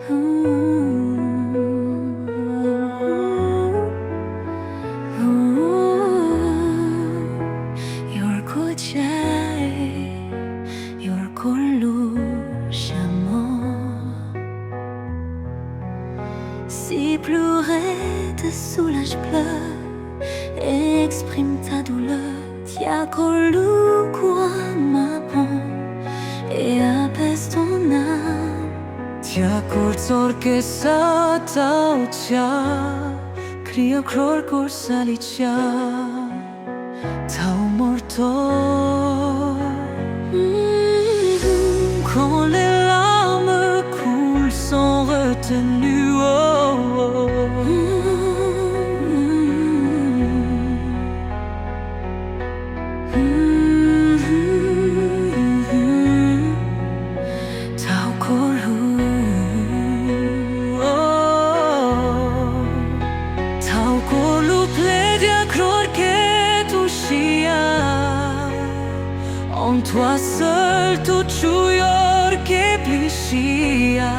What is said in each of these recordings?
Your cô trai, your con loup chameau. Si pleurer te soulage, pleure, exprime ta douleur. Tia colu quoi ma bon et apaise ton âme. Tia curzor che sa tau tia, cria cror corsalicia, tau morto. Quand les larmes coulent sans retenue, oh, oh. Tau colu, oh. Tau colu pledia cror que tu chia. En toi seul tout chuyor que plicia.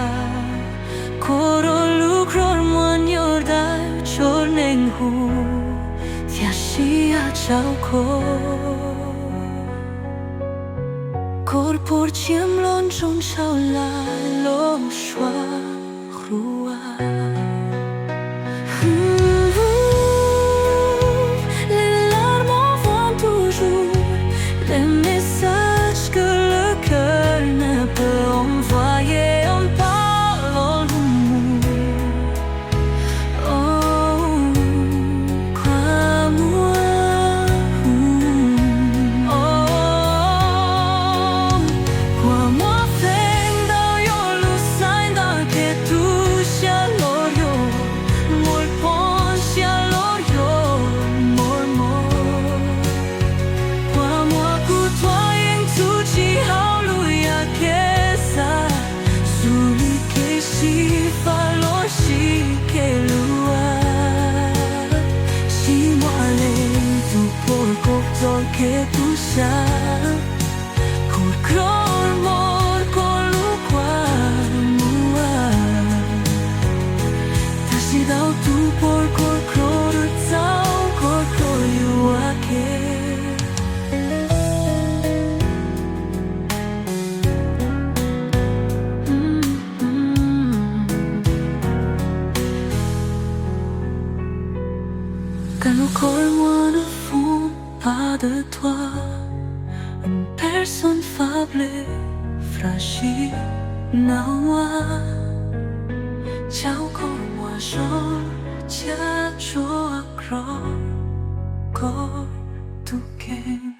Corolu cror moanyor da chorneng hu. Tia shia chau cor. Cor porciem lon chon chau la lo shwa rua. Les larmes envoient toujours les messages que le cœur ne peut envoyer en parlant d'amour. Oh, crois-moi. Oh, crois-moi, feng dao yo lu sign da que tu xia lor yo, mol pon xia lor yo, mol mol. Crois-moi que toi yen tu chi hao lu ya que sa, celui que si fa lo si que lua. Si moi le tu por coctor que tu sa, cur cror mor colu qua mua. Ta si dao tu por cor cror tau cor cror you ake. Quand le corps moi ne font pas de toi, une personne faible et fragile, nawa. Ciao corps moi j'en tiens chaud à croire, corps tout gain.